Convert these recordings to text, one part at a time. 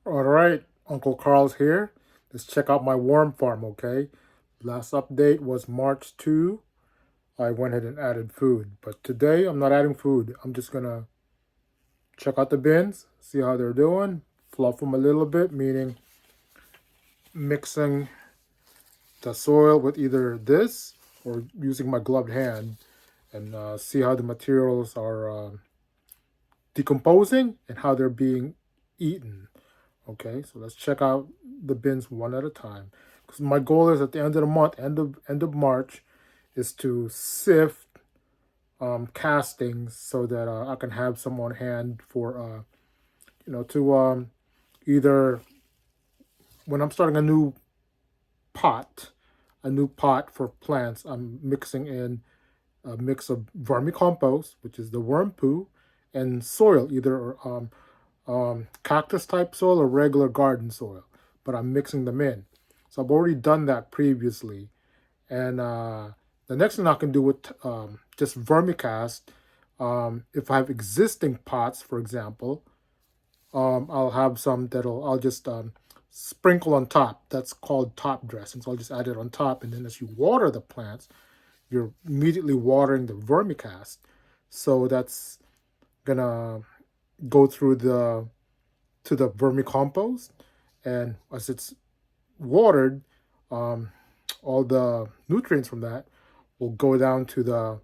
All right, Uncle Carl's here. Let's check out my worm farm, okay? Last update was March 2. I went ahead and added food. But today, I'm not adding food. I'm just going to check out the bins, see how they're doing, fluff them a little bit, meaning mixing the soil with either this or using my gloved hand and see how the materials are decomposing and how they're being eaten. Okay, so let's check out the bins one at a time. Because my goal is at the end of the month, end of March, is to sift castings so that I can have some on hand for to either when I'm starting a new pot for plants. I'm mixing in a mix of vermicompost, which is the worm poo, and soil, either cactus type soil or regular garden soil, but I'm mixing them in. So I've already done that previously. And the next thing I can do with just vermicast, if I have existing pots, for example, I'll have some I'll just sprinkle on top. That's called top dressing. So I'll just add it on top. And then as you water the plants, you're immediately watering the vermicast. So that's gonna go through to the vermicompost, and as it's watered, um, all the nutrients from that will go down to the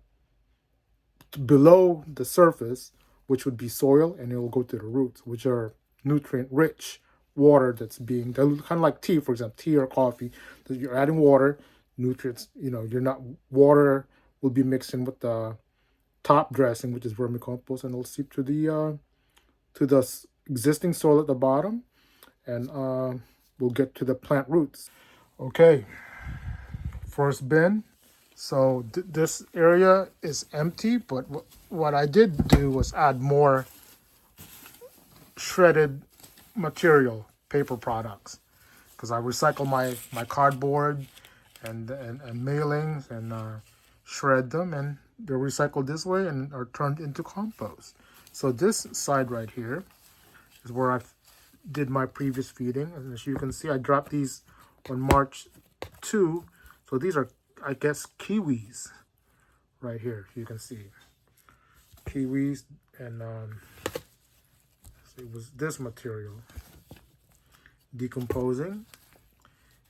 below the surface, which would be soil, and it will go to the roots, which are nutrient rich water that's being diluted, kind of like tea, for example, tea or coffee. That you're adding water, nutrients. You're not water will be mixed in with the top dressing, which is vermicompost, and it'll seep to the existing soil at the bottom, and we'll get to the plant roots. Okay, first bin. So this area is empty, but what I did do was add more shredded material, paper products, because I recycle my cardboard and mailings and shred them, and they're recycled this way and are turned into compost. So this side right here is where I did my previous feeding. And as you can see, I dropped these on March 2. So these are, I guess, kiwis right here. You can see kiwis, and so it was this material decomposing.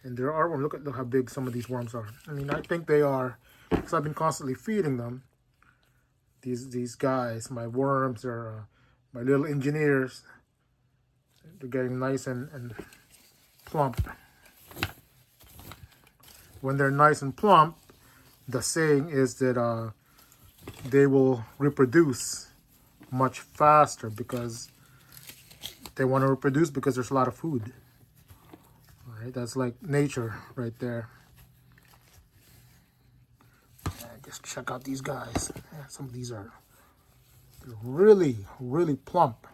And there are, look at how big some of these worms are. I mean, I think they are, because I've been constantly feeding them. These guys, my worms, are my little engineers. They're getting nice and plump. When they're nice and plump, the saying is that they will reproduce much faster because they want to reproduce because there's a lot of food. All right, that's like nature right there. Just check out these guys. Some of these are really, really plump.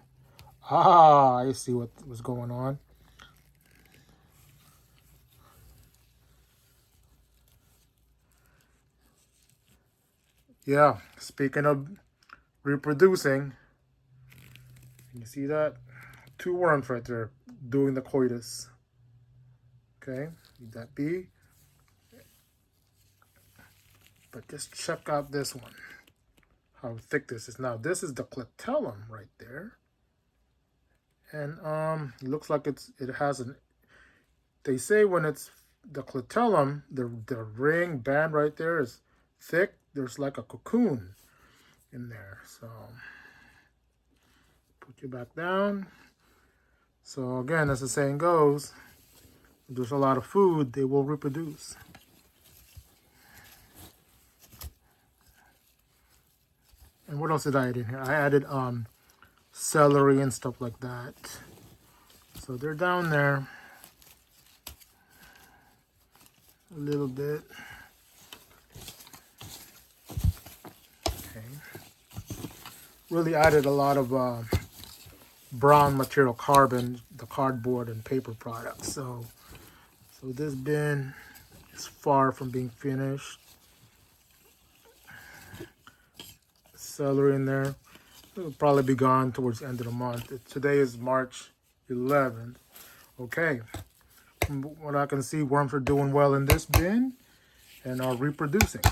Ah, I see what was going on. Yeah, speaking of reproducing, you see that? 2 worms right there doing the coitus. Okay, leave that be. But just check out this one, how thick this is. Now, this is the clitellum right there. And it looks like it has an, they say when it's the clitellum, the ring band right there is thick. There's like a cocoon in there. So put you back down. So again, as the saying goes, if there's a lot of food, they will reproduce. And what else did I add in here? I added celery and stuff like that. So they're down there a little bit. Okay. Really added a lot of brown material, carbon, the cardboard and paper products. So this bin is far from being finished. Celery in there. It'll probably be gone towards the end of the month. Today is March 11th. Okay, from what I can see, worms are doing well in this bin and are reproducing.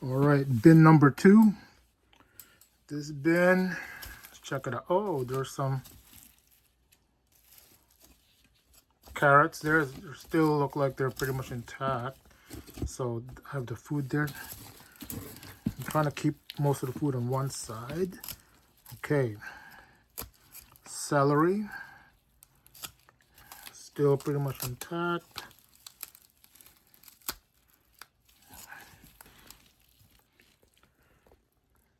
All right, bin number 2. This bin, let's check it out. Oh, there's some carrots there. They still look like they're pretty much intact. So I have the food there. I'm trying to keep most of the food on one side. Okay. Celery. Still pretty much intact.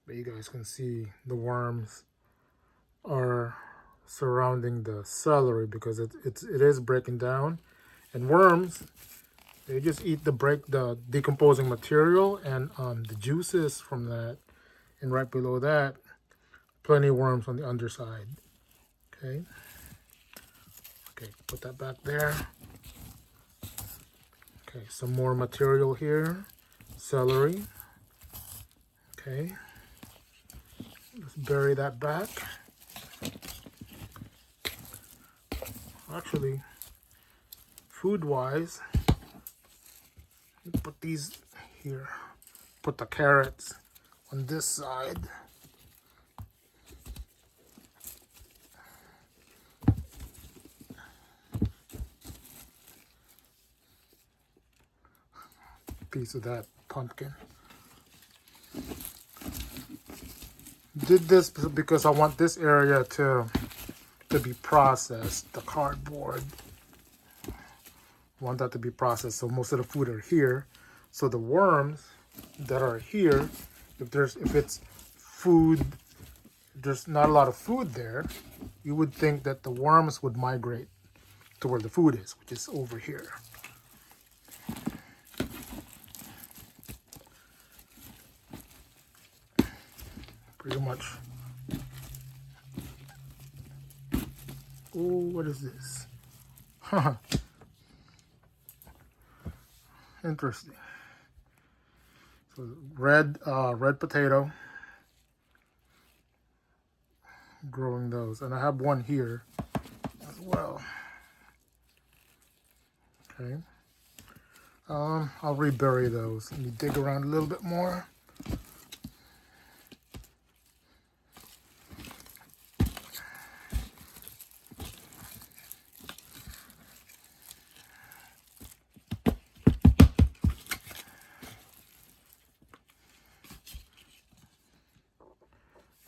But you guys can see the worms are surrounding the celery because it is breaking down. And worms, they just eat the decomposing material and the juices from that. And right below that, plenty of worms on the underside. Okay. Okay, put that back there. Okay, some more material here. Celery. Okay. Let's bury that back. Actually, food-wise, put these here. Put the carrots on this side. Piece of that pumpkin. Did this because I want this area to be processed. The cardboard, I want that to be processed, so most of the food are here. So the worms that are here, if it's food, there's not a lot of food there, you would think that the worms would migrate to where the food is, which is over here. Pretty much. Oh, what is this? Huh. Interesting. So red potato. Growing those, and I have one here as well. Okay. I'll rebury those. Let me dig around a little bit more.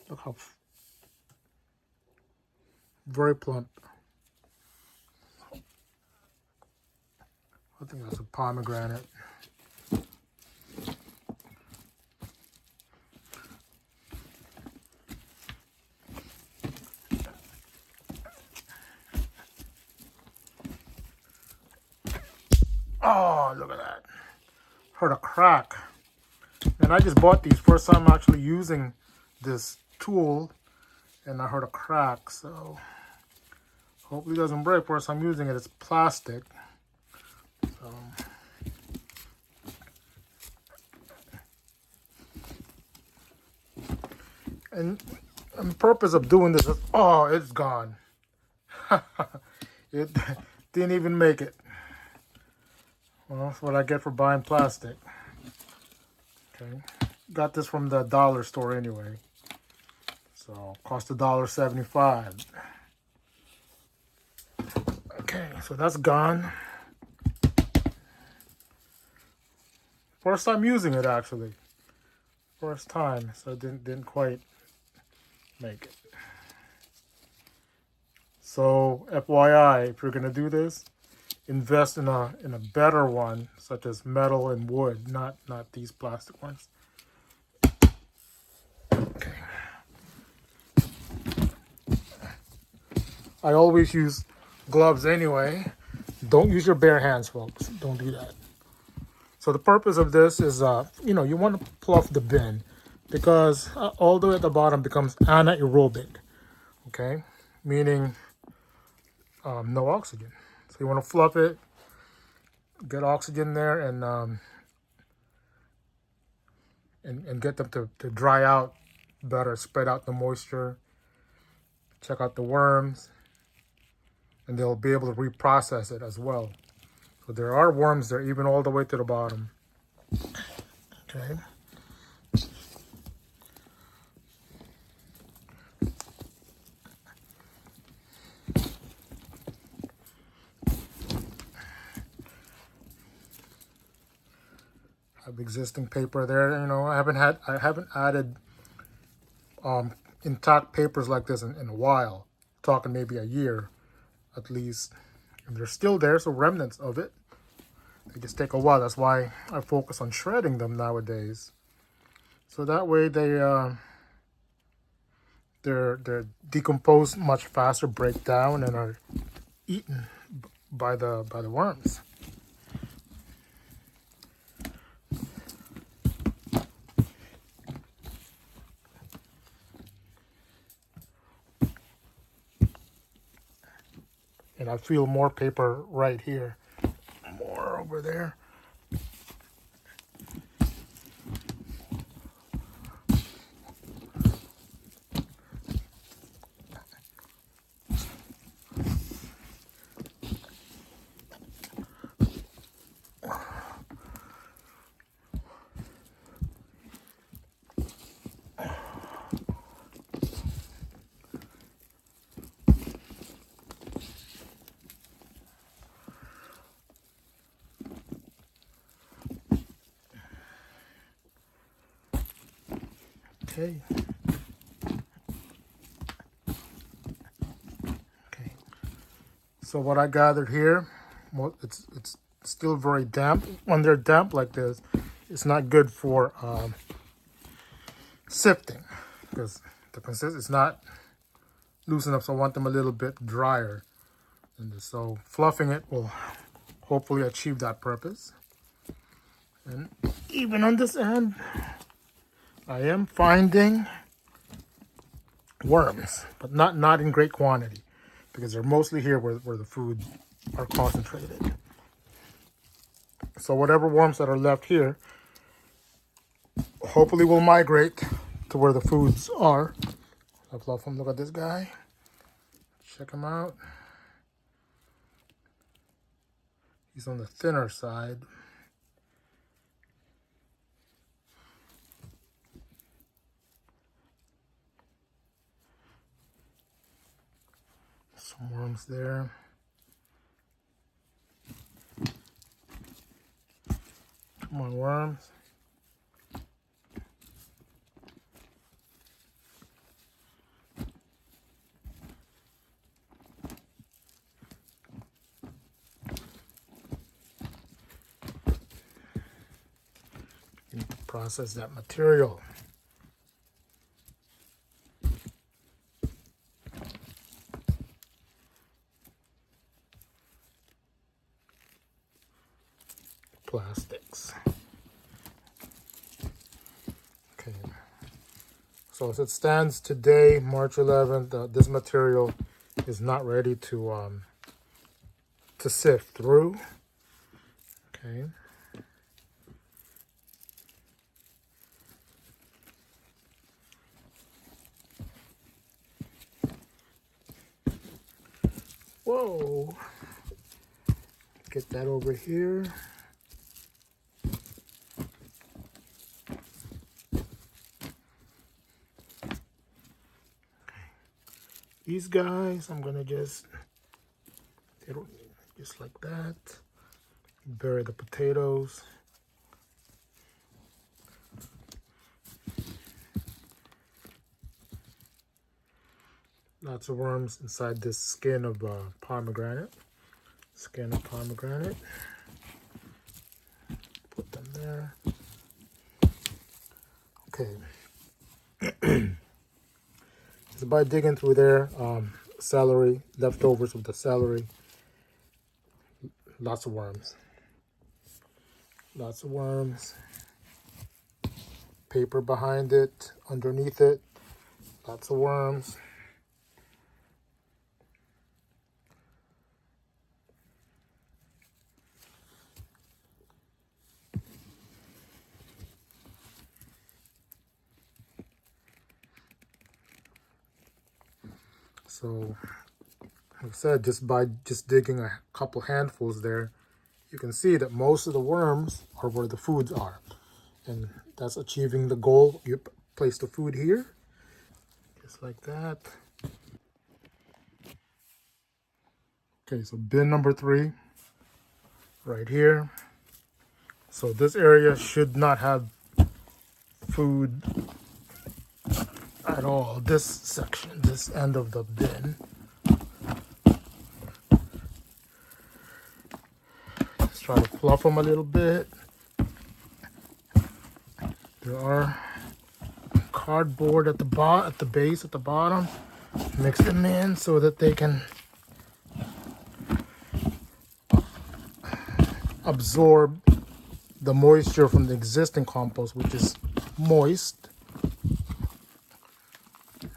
Look how very plump. I think that's a pomegranate. Oh, look at that. Heard a crack. And I just bought these. First time actually using this tool. And I heard a crack. So hopefully it doesn't break. First time using it. It's plastic. So and the purpose of doing this is, oh, it's gone. It didn't even make it. Well, that's what I get for buying plastic. Okay, got this from the dollar store anyway. So cost $1.75. Okay, so that's gone. First time using it actually. First time, so it didn't quite make it. So FYI, if you're gonna do this, invest in a better one, such as metal and wood, not these plastic ones. Okay. I always use gloves anyway. Don't use your bare hands, folks. Don't do that. So the purpose of this is, you want to fluff the bin because all the way at the bottom becomes anaerobic, okay? Meaning no oxygen. So you want to fluff it, get oxygen there, and get them to dry out better, spread out the moisture, check out the worms. and they'll be able to reprocess it as well. So there are worms there, even all the way to the bottom. Okay. Have existing paper there. You know, I haven't added intact papers like this in a while. Talking maybe a year at least. And they're still there, so remnants of it. They just take a while. That's why I focus on shredding them nowadays. So that way they're decomposed much faster, break down, and are eaten by the worms. And I feel more paper right here, more over there. Okay. Okay. So what I gathered here, well, it's still very damp. When they're damp like this, it's not good for sifting because the consistency is not loose enough. So I want them a little bit drier. And so fluffing it will hopefully achieve that purpose. And even on this end, I am finding worms, but not in great quantity because they're mostly here where the food are concentrated. So whatever worms that are left here hopefully will migrate to where the foods are. I fluff them. Look at this guy. Check him out. He's on the thinner side. Some worms there. Come on, worms. You need to process that material. Plastics. Okay. So as it stands today, March 11th, this material is not ready to sift through. Okay. Whoa. Get that over here. These guys, I'm gonna just like that. Bury the potatoes. Lots of worms inside this skin of pomegranate. Skin of pomegranate. Put them there. Okay. So by digging through there, celery, leftovers of the celery, lots of worms. Lots of worms. Paper behind it, underneath it, lots of worms. So Like I said, just by digging a couple handfuls there, you can see that most of the worms are where the foods are. And that's achieving the goal. You place the food here, just like that. Okay, so bin number 3, right here. So this area should not have food at all. This section, this end of the bin. Let's try to fluff them a little bit. There are cardboard at the base, at the bottom. Mix them in so that they can absorb the moisture from the existing compost, which is moist.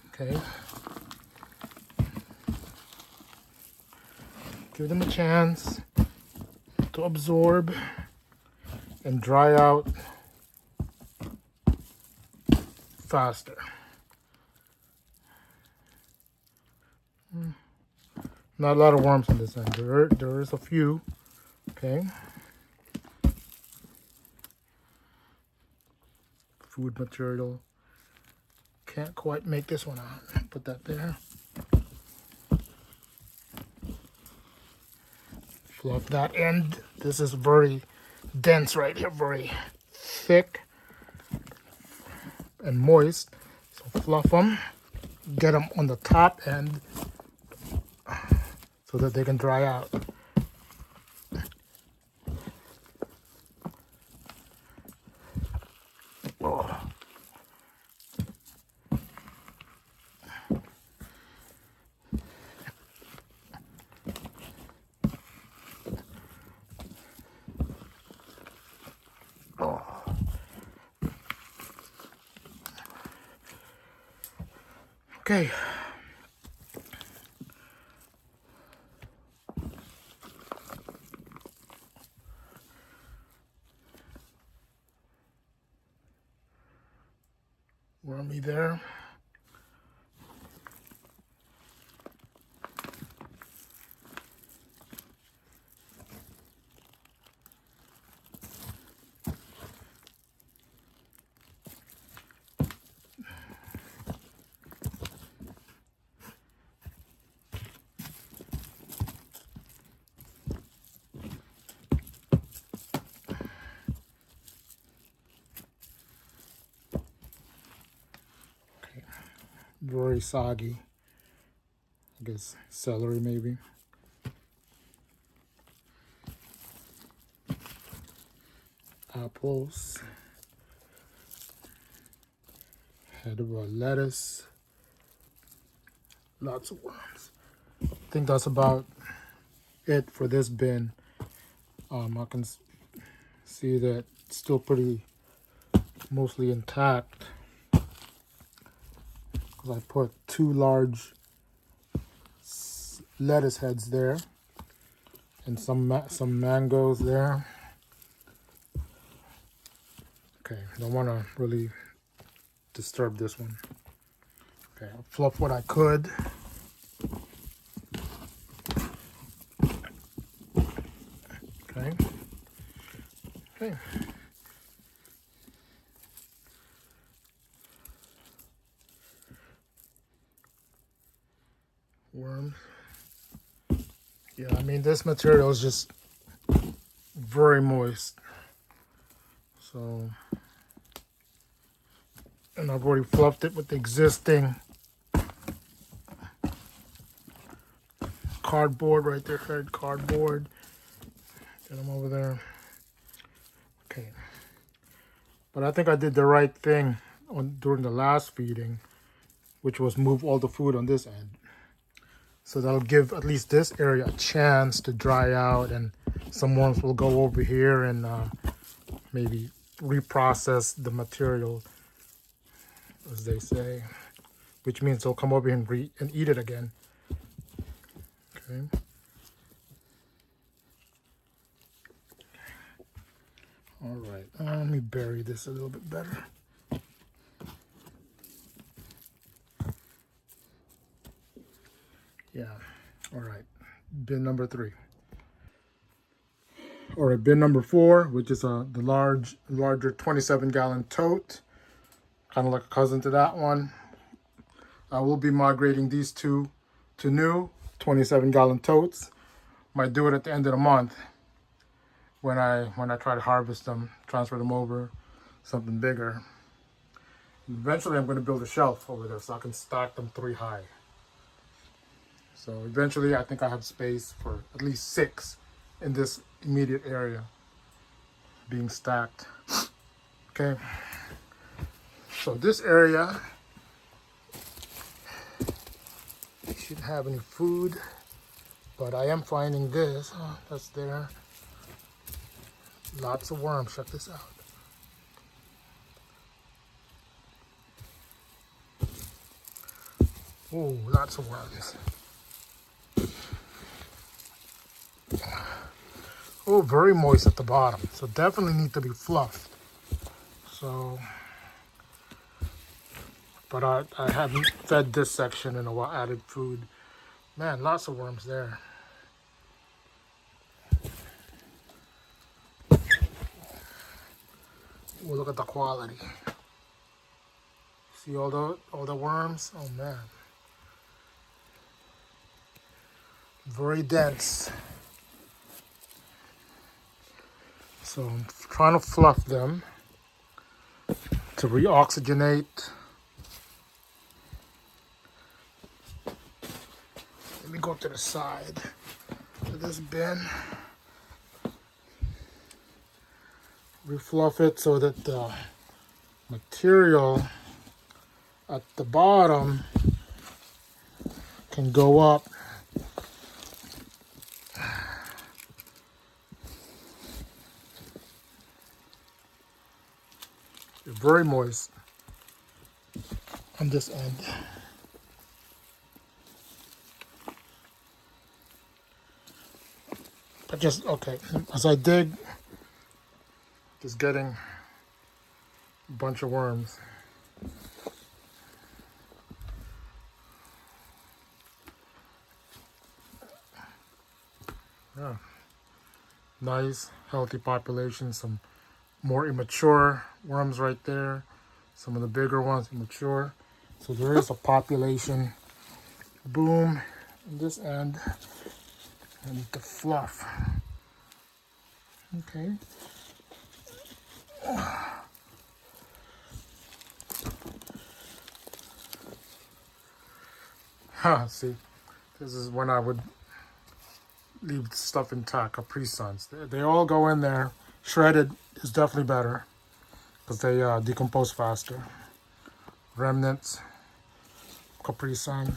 Okay. Give them a chance to absorb and dry out faster. Not a lot of worms on this end. There is a few. Okay. Food material. Can't quite make this one out. Put that there. Fluff that end. This is very dense right here, very thick and moist. So fluff them. Get them on the top end so that they can dry out. Oh. Okay. Wormy there. Very soggy. I guess celery maybe. Apples. Head of a lettuce. Lots of worms. I think that's about it for this bin. I can see that it's still pretty mostly intact. I put 2 large lettuce heads there, and some mangoes there. Okay, don't want to really disturb this one. Okay, I'll fluff what I could. Okay. Okay. Worms. Yeah, I mean, this material is just very moist. So, and I've already fluffed it with the existing cardboard right there, shredded cardboard. Get them over there. Okay. But I think I did the right thing during the last feeding, which was move all the food on this end. So that'll give at least this area a chance to dry out, and some worms will go over here and maybe reprocess the material, as they say, which means they'll come over here and eat it again. Okay. All right, let me bury this a little bit better. Yeah, all right. bin number 3. All right, bin number 4, which is the larger 27-gallon tote, kind of like a cousin to that one. I will be migrating these two to new 27-gallon totes. Might do it at the end of the month when I try to harvest them, transfer them over, something bigger. Eventually, I'm going to build a shelf over there so I can stack them 3 high. So eventually, I think I have space for at least 6 in this immediate area being stacked. Okay. So this area shouldn't have any food, but I am finding this. Oh, that's there. Lots of worms. Check this out. Oh, lots of worms. Oh, very moist at the bottom. So definitely need to be fluffed. So, but I haven't fed this section in a while, added food. Man, lots of worms there. Oh, look at the quality. See all the worms? Oh man. Very dense. So I'm trying to fluff them to reoxygenate. Let me go to the side of this bin. Refluff it so that the material at the bottom can go up. Very moist on this end. But just, okay, as I dig, just getting a bunch of worms. Yeah, nice, healthy population, some more immature worms right there. Some of the bigger ones immature. So there is a population boom on this end. And the fluff. Okay. See, this is when I would leave stuff intact, Capri Suns. They all go in there. Shredded is definitely better because they decompose faster. Remnants, Capri Sun.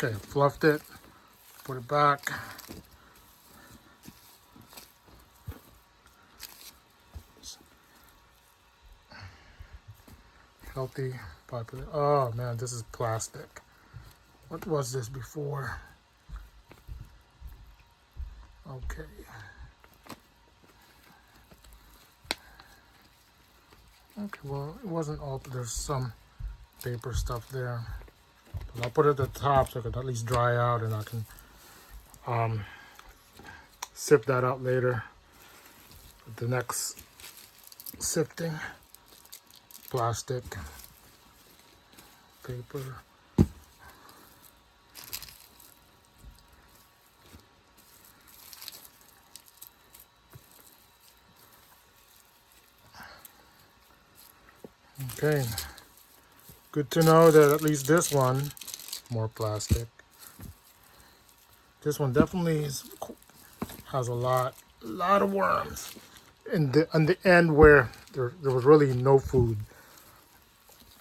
Okay, fluffed it, put it back. Healthy, popular. Oh man, this is plastic. What was this before? Okay. Okay, well, it wasn't all, there's some paper stuff there. But I'll put it at the top so it can at least dry out and I can sift that out later. The next sifting, plastic, paper. Okay, good to know that at least this one, more plastic. This one definitely has a lot a lot of worms. In on the end where there was really no food.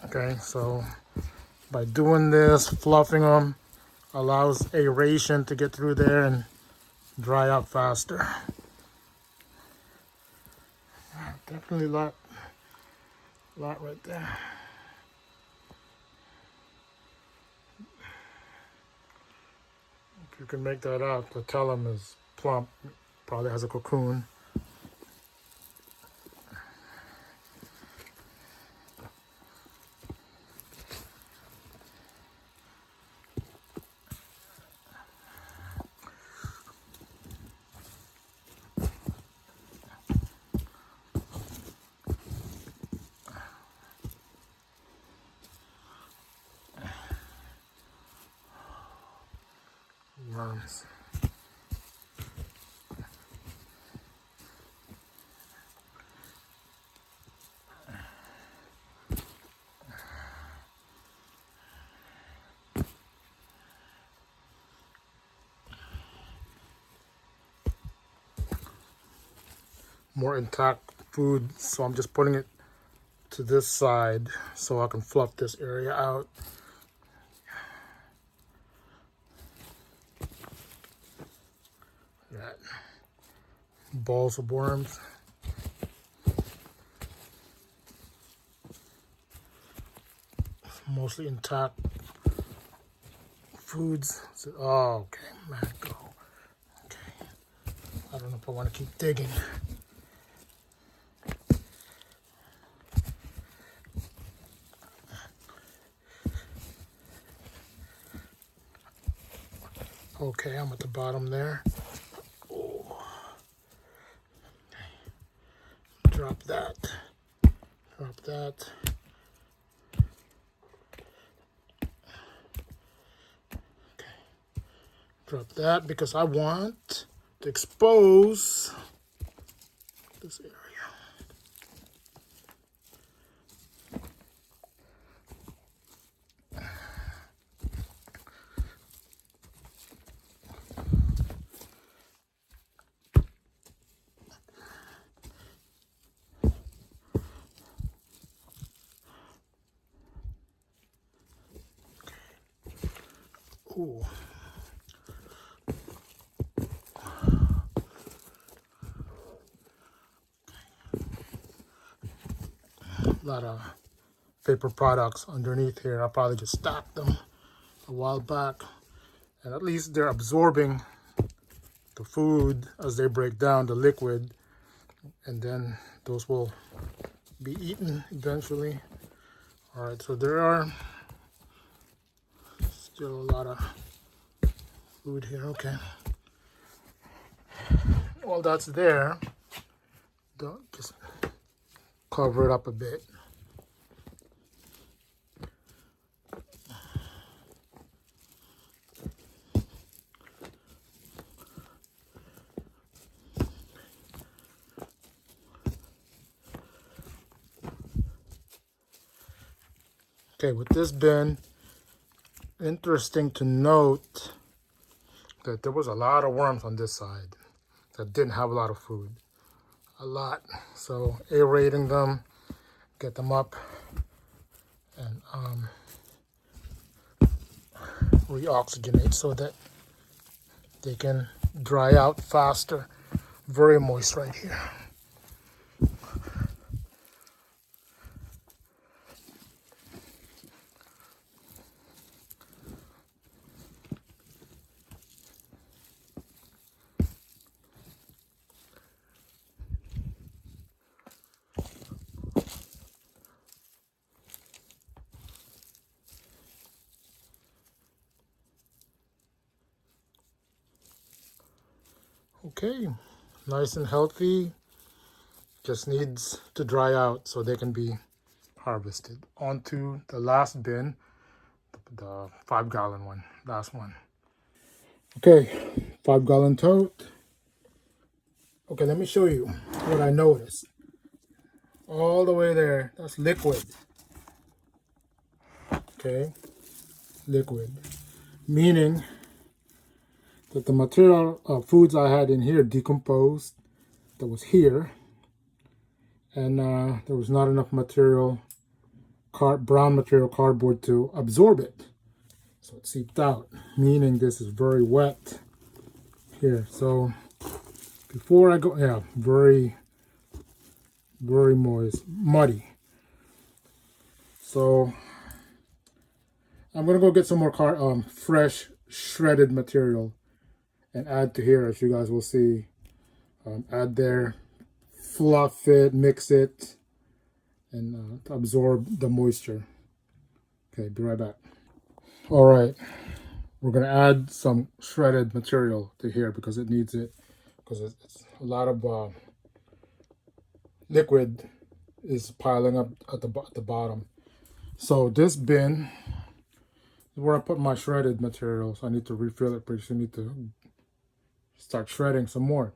Okay, so by doing this, fluffing them allows aeration to get through there and dry out faster. Definitely a lot right there. If you can make that out, the tellum is plump, probably has a cocoon. Worms. More intact food, so I'm just putting it to this side so I can fluff this area out. That balls of worms. Mostly intact foods. So, oh, okay, mango. Okay, I don't know if I want to keep digging. Okay, I'm at the bottom there. Oh. Okay. Drop that. Drop that. Okay. Drop that because I want to expose this area. Ooh. A lot of paper products underneath here. I probably just stacked them a while back, and at least they're absorbing the food as they break down the liquid, and then those will be eaten eventually. All right, so there are still a lot of food here. Okay, well, that's there. Don't just cover it up a bit. Okay, with this bin, interesting to note that there was a lot of worms on this side that didn't have a lot of food. A lot. So aerating them, get them up, and reoxygenate so that they can dry out faster. Very moist right here. Okay, nice and healthy. Just needs to dry out so they can be harvested. On to the last bin, the 5-gallon one, last one. Okay, 5-gallon tote. Okay, let me show you what I noticed. All the way there, that's liquid. Okay, liquid. Meaning that the material foods I had in here decomposed that was here, and there was not enough material, brown material cardboard to absorb it. So it seeped out, meaning this is very wet here. So before I go, yeah, very moist, muddy. So I'm gonna go get some more fresh shredded material and add to here, as you guys will see. Add there, fluff it, mix it, and to absorb the moisture. Okay, be right back. All right, we're gonna add some shredded material to here because it needs it, because it's a lot of liquid is piling up at the bottom. So this bin is where I put my shredded material. So I need to refill it pretty soon. I need to start shredding some more.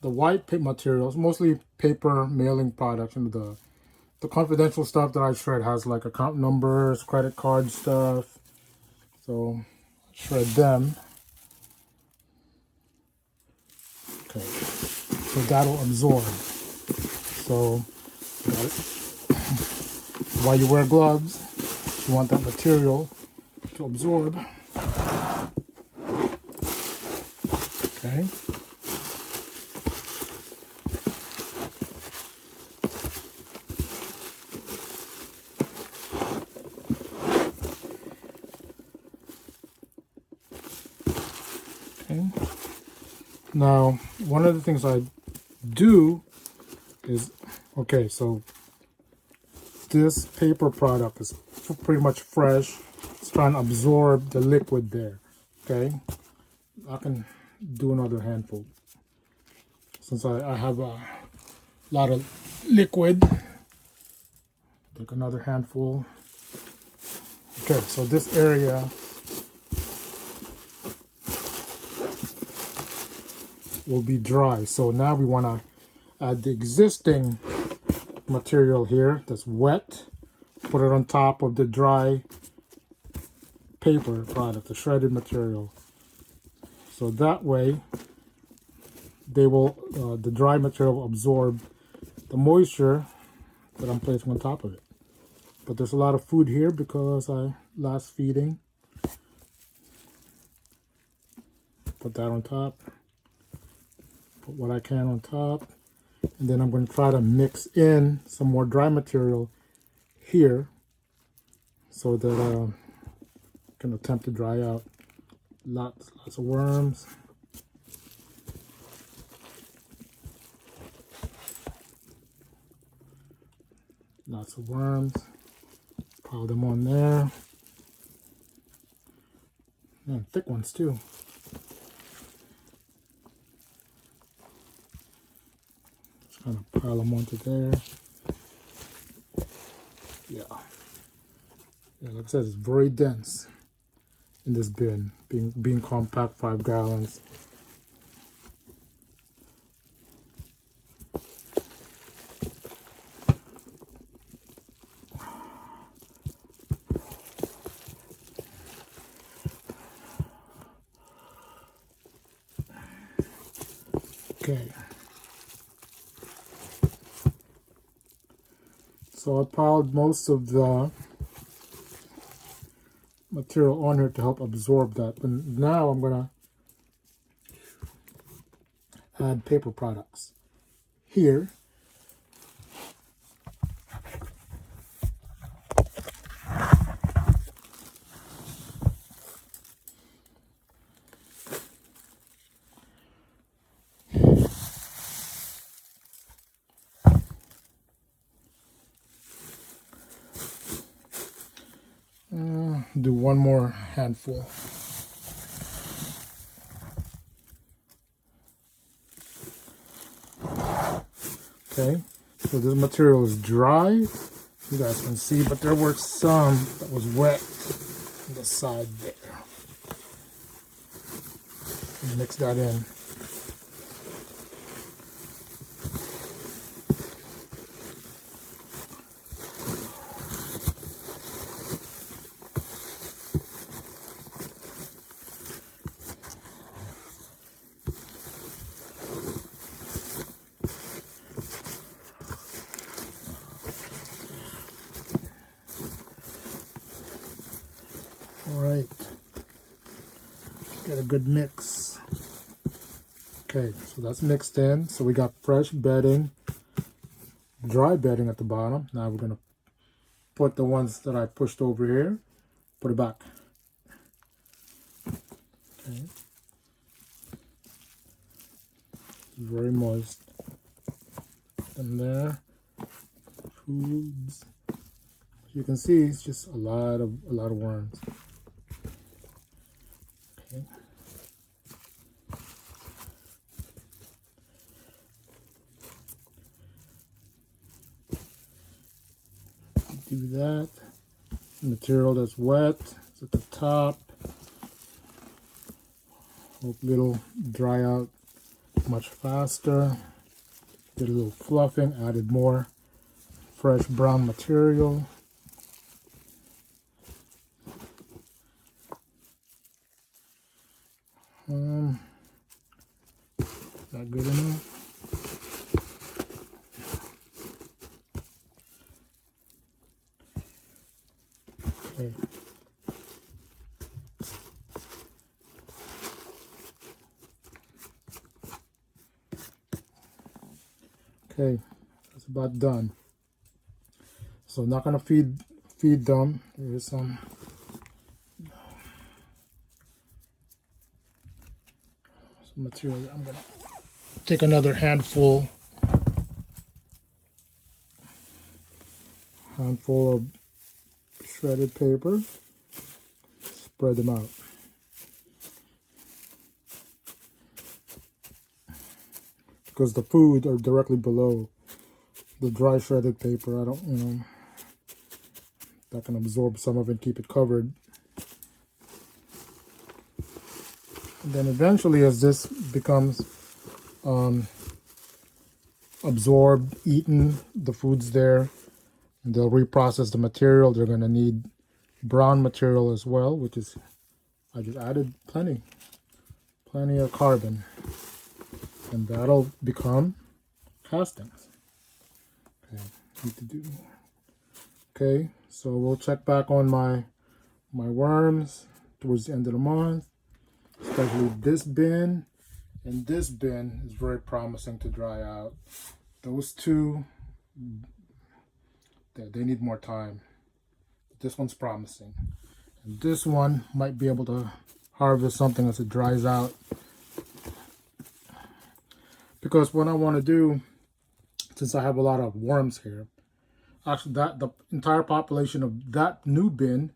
The white paper materials, mostly paper mailing products, and the confidential stuff that I shred has like account numbers, credit card stuff. So I shred them. Okay, so that'll absorb. So while you wear gloves, you want that material to absorb. Okay. Now, one of the things I do is, okay, so this paper product is pretty much fresh. It's trying to absorb the liquid there, okay? I can do another handful. Since I have a lot of liquid, take another handful. Okay, so this area will be dry. So now we want to add the existing material here that's wet, put it on top of the dry paper product, the shredded material. So that way they will, the dry material will absorb the moisture that I'm placing on top of it. But there's a lot of food here because I last feeding. Put that on top. Put what I can on top, and then I'm going to try to mix in some more dry material here so that I can attempt to dry out. Lots of worms. Lots of worms. Pile them on there. And thick ones too. Kind of pile them onto there. Yeah, like I said, it's very dense in this bin, being compact, 5 gallons. Okay. So I piled most of the material on here to help absorb that. But now I'm going to add paper products here. Do one more handful. Okay, so this material is dry, you guys can see, but there were some that was wet on the side there. Mix that in. Get a good mix. Okay, so that's mixed in. So we got fresh bedding, dry bedding at the bottom. Now we're going to put the ones that I pushed over here, put it back. Okay. Very moist. And there, foods. You can see it's just a lot of worms. Okay. Do that. Material that's wet is at the top. Hopefully it'll dry out much faster. Did a little fluffing, added more fresh brown material. Not good enough. Okay. Okay, that's about done. So not gonna feed them. There's some material. I'm gonna take another handful of shredded paper, spread them out. Because the food are directly below the dry shredded paper. I don't, that can absorb some of it, keep it covered. And then eventually, as this becomes absorbed, eaten, the food's there, and they'll reprocess the material. They're going to need brown material as well, which is, I just added plenty of carbon, and that'll become castings. Okay, need to do. Okay, so we'll check back on my worms towards the end of the month, especially this bin. And this bin is very promising to dry out. Those two, they need more time. This one's promising. And this one might be able to harvest something as it dries out. Because what I want to do, since I have a lot of worms here, actually the entire population of that new bin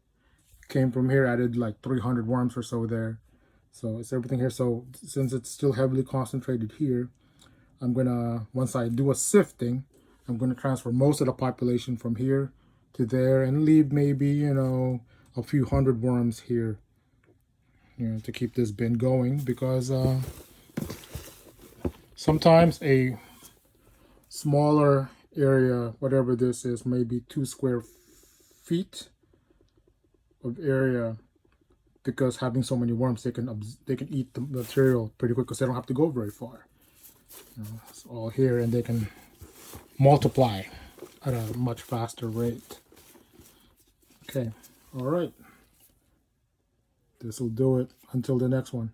came from here. I did like 300 worms or so there. So it's everything here. So since it's still heavily concentrated here, I'm gonna, once I do a sifting, I'm gonna transfer most of the population from here to there and leave maybe, a few hundred worms here, to keep this bin going, because sometimes a smaller area, whatever this is, maybe 2 square feet of area, because having so many worms, they can eat the material pretty quick because they don't have to go very far. It's all here, and they can multiply at a much faster rate. Okay, all right. This will do it until the next one.